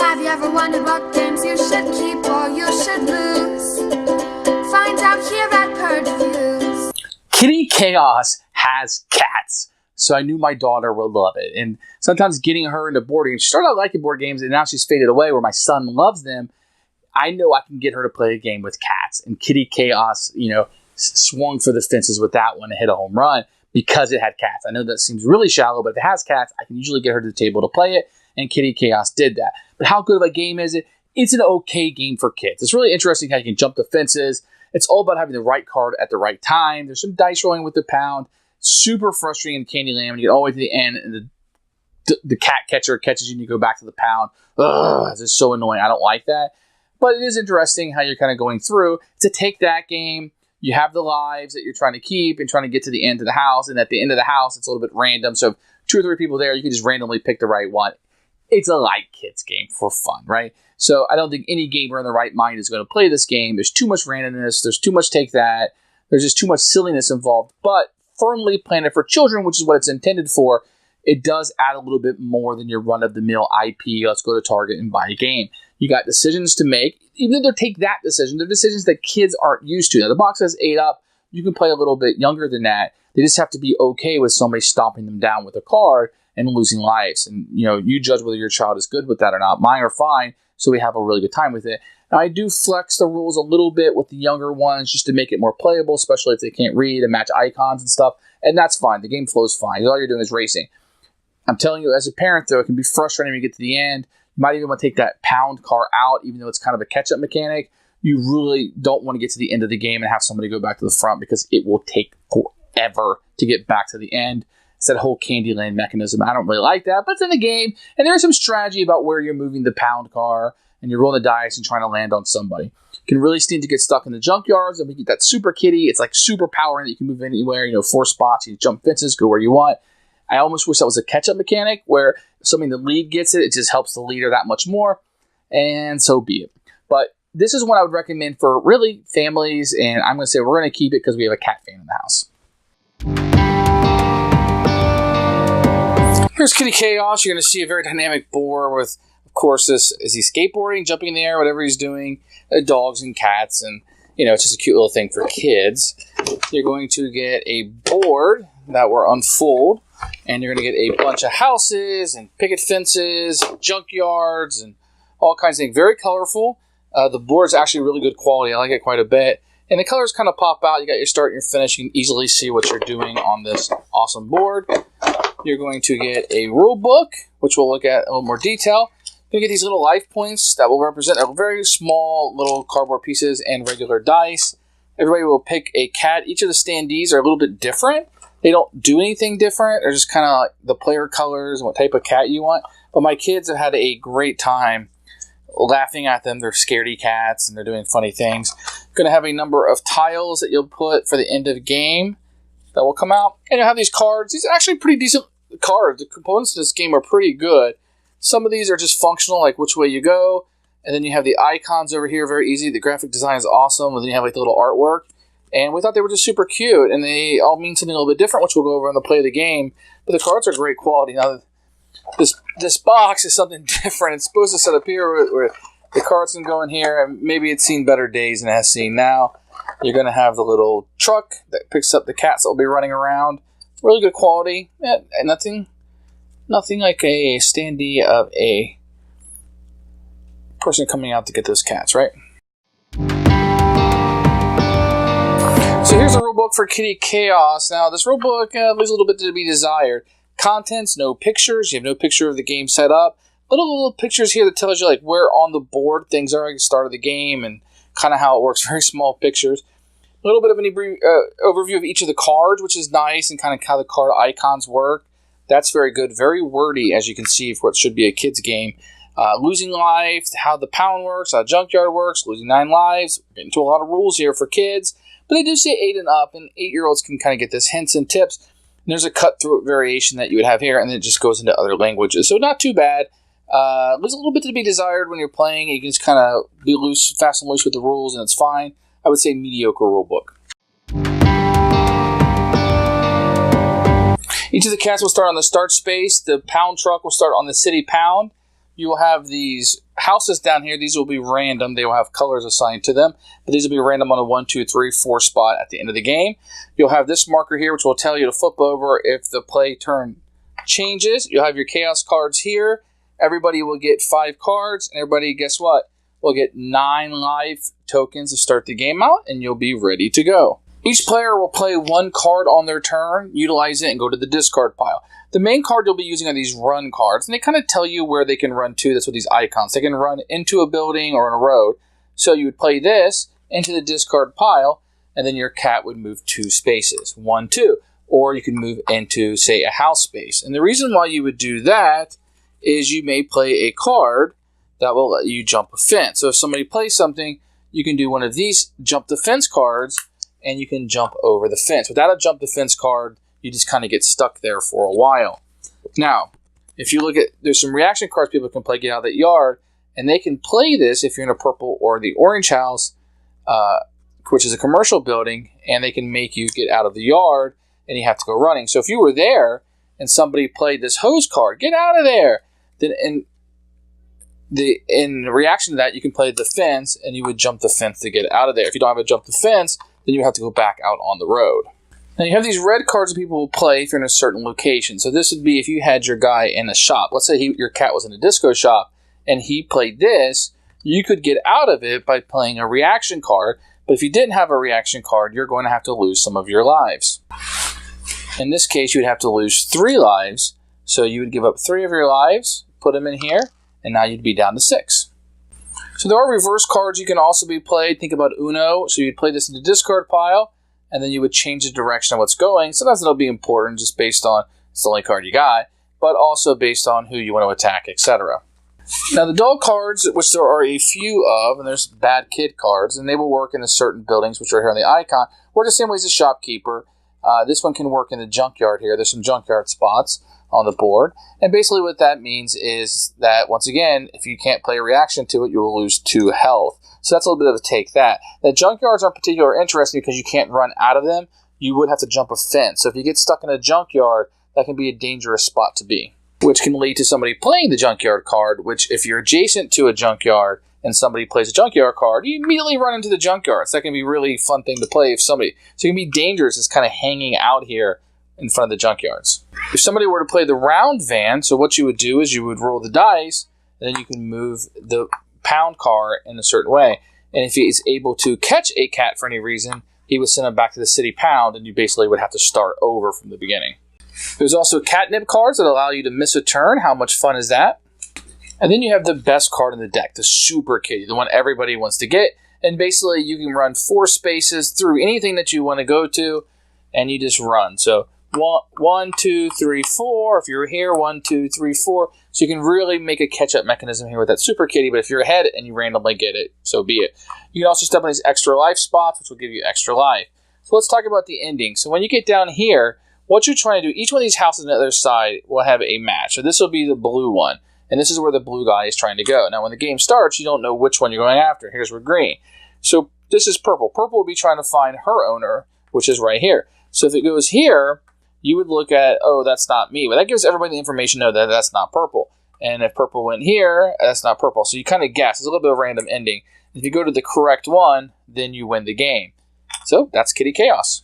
Have you ever wondered what games you should keep or you should lose? Find out here at Purge Reviews. Kitty Chaos has cats, so I knew my daughter would love it. And sometimes getting her into board games, she started out liking board games, and now she's faded away where my son loves them. I know I can get her to play a game with cats. And Kitty Chaos, swung for the fences with that one and hit a home run because it had cats. I know that seems really shallow, but if it has cats, I can usually get her to the table to play it, and Kitty Chaos did that. But how good of a game is it? It's an okay game for kids. It's really interesting how you can jump the fences. It's all about having the right card at the right time. There's some dice rolling with the pound. Super frustrating in Candyland when you get all the way to the end and the cat catcher catches you and you go back to the pound. Ugh, this is so annoying. I don't like that. But it is interesting how you're kind of going through to take that game. You have the lives that you're trying to keep and trying to get to the end of the house. And at the end of the house, it's a little bit random. So if 2 or 3 people there, you can just randomly pick the right one. It's a light kids game for fun, right? So I don't think any gamer in the right mind is going to play this game. There's too much randomness. There's too much take that. There's just too much silliness involved. But firmly planned for children, which is what it's intended for, it does add a little bit more than your run-of-the-mill IP. Let's go to Target and buy a game. You got decisions to make. Even though they take that decision, they're decisions that kids aren't used to. Now, the box has 8 up. You can play a little bit younger than that. They just have to be okay with somebody stomping them down with a card and losing lives. And, you judge whether your child is good with that or not. Mine are fine, so we have a really good time with it. Now, I do flex the rules a little bit with the younger ones just to make it more playable, especially if they can't read and match icons and stuff. And that's fine. The game flows fine. All you're doing is racing. I'm telling you, as a parent, though, it can be frustrating when you get to the end. You might even want to take that pound car out, even though it's kind of a catch-up mechanic. You really don't want to get to the end of the game and have somebody go back to the front because it will take forever to get back to the end. It's that whole Candyland mechanism. I don't really like that, but it's in the game. And there's some strategy about where you're moving the pound car, and you're rolling the dice and trying to land on somebody. You can really seem to get stuck in the junkyards, and we get that super kitty. It's like super powering that you can move anywhere, 4 spots, you jump fences, go where you want. I almost wish that was a catch-up mechanic where assuming the lead gets it, it just helps the leader that much more, and so be it. But this is one I would recommend for really families, and I'm going to say we're going to keep it because we have a cat fan in the house. Here's Kitty Chaos. You're going to see a very dynamic board with, of course, is he skateboarding, jumping in the air, whatever he's doing, dogs and cats, and, it's just a cute little thing for kids. You're going to get a board that will unfold, and you're going to get a bunch of houses and picket fences, and junkyards, and all kinds of things. Very colorful. The board's actually really good quality. I like it quite a bit. And the colors kind of pop out. You got your start and your finish. You can easily see what you're doing on this awesome board. You're going to get a rule book, which we'll look at in a little more detail. You're going to get these little life points that will represent a very small little cardboard pieces and regular dice. Everybody will pick a cat. Each of the standees are a little bit different. They don't do anything different. They're just kind of like the player colors and what type of cat you want. But my kids have had a great time laughing at them. They're scaredy cats and they're doing funny things. Going to have a number of tiles that you'll put for the end of the game that will come out. And you'll have these cards. These are actually pretty decent cards. The components of this game are pretty good. Some of these are just functional, like which way you go. And then you have the icons over here, very easy. The graphic design is awesome. And then you have like the little artwork. And we thought they were just super cute. And they all mean something a little bit different, which we'll go over on the play of the game. But the cards are great quality. Now, this box is something different. It's supposed to set up here where the cards can go in here. And maybe it's seen better days than it has seen now. You're going to have the little truck that picks up the cats that will be running around. Really good quality. Yeah, and nothing like a standee of a person coming out to get those cats, right? So here's a rulebook for Kitty Chaos. Now, this rulebook leaves a little bit to be desired. Contents, no pictures. You have no picture of the game set up. Little pictures here that tells you like where on the board things are at the start of the game and kind of how it works. Very small pictures. A little bit of an overview of each of the cards, which is nice, and kind of how the card icons work. That's very good. Very wordy, as you can see, for what should be a kid's game. Losing life, how the pound works, how the junkyard works, losing 9 lives. We're getting into a lot of rules here for kids. But they do say 8 and up, and 8-year-olds can kind of get this hints and tips. And there's a cut-through variation that you would have here, and then it just goes into other languages. So not too bad. There's a little bit to be desired when you're playing. You can just kind of be loose, fast and loose with the rules, and it's fine. I would say mediocre rulebook. Each of the cats will start on the start space. The pound truck will start on the city pound. you will have these houses down here. These will be random. They will have colors assigned to them, but these will be random on a 1, 2, 3, 4 spot at the end of the game. You'll have this marker here, which will tell you to flip over if the play turn changes. You'll have your chaos cards here. Everybody will get 5 cards, and everybody, guess what? Will get 9 life tokens to start the game out, and you'll be ready to go. Each player will play 1 card on their turn, utilize it, and go to the discard pile. The main card you'll be using are these run cards, and they kind of tell you where they can run to. That's what these icons. They can run into a building or on a road. So you would play this into the discard pile, and then your cat would move 2 spaces, 1, 2. Or you can move into, say, a house space. And the reason why you would do that is you may play a card that will let you jump a fence. So if somebody plays something, you can do one of these jump the fence cards, and you can jump over the fence. Without a jump the fence card, you just kind of get stuck there for a while. Now, if you look at, there's some reaction cards people can play, get out of that yard, and they can play this if you're in a purple or the orange house, which is a commercial building, and they can make you get out of the yard, and you have to go running. So if you were there, and somebody played this hose card, get out of there, then in reaction to that, you can play the fence, and you would jump the fence to get out of there. If you don't have a jump the fence, then you have to go back out on the road. Now you have these red cards that people will play if you're in a certain location. So this would be if you had your guy in a shop. Let's say your cat was in a disco shop, and he played this. You could get out of it by playing a reaction card, but if you didn't have a reaction card, you're going to have to lose some of your lives. In this case, you would have to lose 3 lives. So you would give up 3 of your lives, put them in here, and now you'd be down to 6. So there are reverse cards you can also be played. Think about Uno. So you'd play this in the discard pile, and then you would change the direction of what's going. Sometimes it'll be important just based on it's the only card you got, but also based on who you want to attack, etc. Now the dull cards, which there are a few of, and there's bad kid cards, and they will work in the certain buildings, which are here on the icon, work the same way as a shopkeeper. This one can work in the junkyard here. There's some junkyard spots on the board. And basically what that means is that, once again, if you can't play a reaction to it, you will lose 2 health. So that's a little bit of a take that. The junkyards aren't particularly interesting because you can't run out of them. You would have to jump a fence. So if you get stuck in a junkyard, that can be a dangerous spot to be, which can lead to somebody playing the junkyard card, which if you're adjacent to a junkyard and somebody plays a junkyard card, you immediately run into the junkyard. So that can be a really fun thing to play if somebody... So it can be dangerous as kind of hanging out here in front of the junkyards. If somebody were to play the round van, so what you would do is you would roll the dice, and then you can move the pound car in a certain way. And if he's able to catch a cat for any reason, he would send him back to the city pound, and you basically would have to start over from the beginning. There's also catnip cards that allow you to miss a turn. How much fun is that? And then you have the best card in the deck, the Super Kitty, the one everybody wants to get. And basically you can run 4 spaces through anything that you want to go to, and you just run. So 1, 2, 3, 4. If you're here, 1, 2, 3, 4. So you can really make a catch-up mechanism here with that Super Kitty, but if you're ahead and you randomly get it, so be it. You can also step on these extra life spots, which will give you extra life. So let's talk about the ending. So when you get down here, what you're trying to do, each one of these houses on the other side will have a match. So this will be the blue one, and this is where the blue guy is trying to go. Now when the game starts, you don't know which one you're going after. Here's where green. So this is purple. Purple will be trying to find her owner, which is right here. So if it goes here, you would look at, oh, that's not me. But that gives everybody the information to know that that's not purple. And if purple went here, that's not purple. So you kind of guess. It's a little bit of a random ending. If you go to the correct one, then you win the game. So that's Kitty Chaos.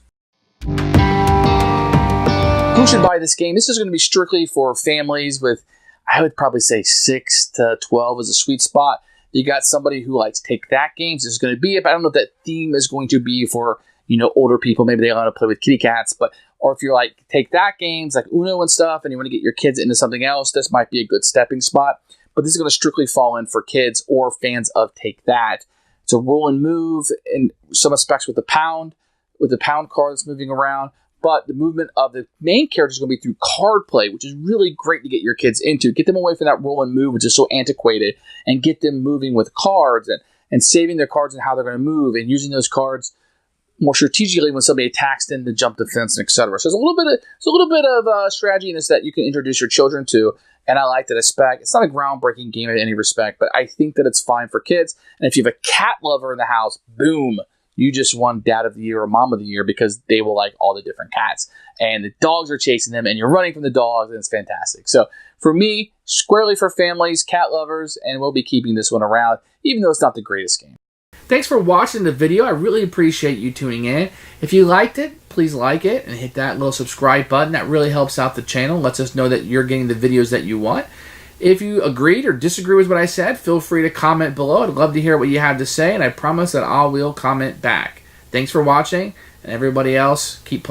Who should buy this game? This is going to be strictly for families with, I would probably say 6 to 12 is a sweet spot. You got somebody who likes take that games. This is going to be it. But I don't know if that theme is going to be for, older people. Maybe they want to play with kitty cats. Or if you're like take that games like Uno and stuff, and you want to get your kids into something else, this might be a good stepping spot. But this is going to strictly fall in for kids or fans of take that. It's a roll and move in some aspects with the pound card that's moving around. But the movement of the main character is going to be through card play, which is really great to get your kids into. Get them away from that roll and move, which is so antiquated, and get them moving with cards and saving their cards and how they're going to move, and using those cards more strategically when somebody attacks them to jump the fence, and etc. So there's a little bit of strategy in this that you can introduce your children to, and I like that aspect. It's not a groundbreaking game in any respect, but I think that it's fine for kids. And if you have a cat lover in the house, boom, you just won Dad of the Year or Mom of the Year because they will like all the different cats. And the dogs are chasing them, and you're running from the dogs, and it's fantastic. So For me, squarely for families, cat lovers, and we'll be keeping this one around, even though it's not the greatest game. Thanks for watching the video. I really appreciate you tuning in. If you liked it, please like it and hit that little subscribe button. That really helps out the channel, lets us know that you're getting the videos that you want. If you agreed or disagree with what I said, feel free to comment below. I'd love to hear what you have to say, and I promise that I will comment back. Thanks for watching, and everybody else, keep playing.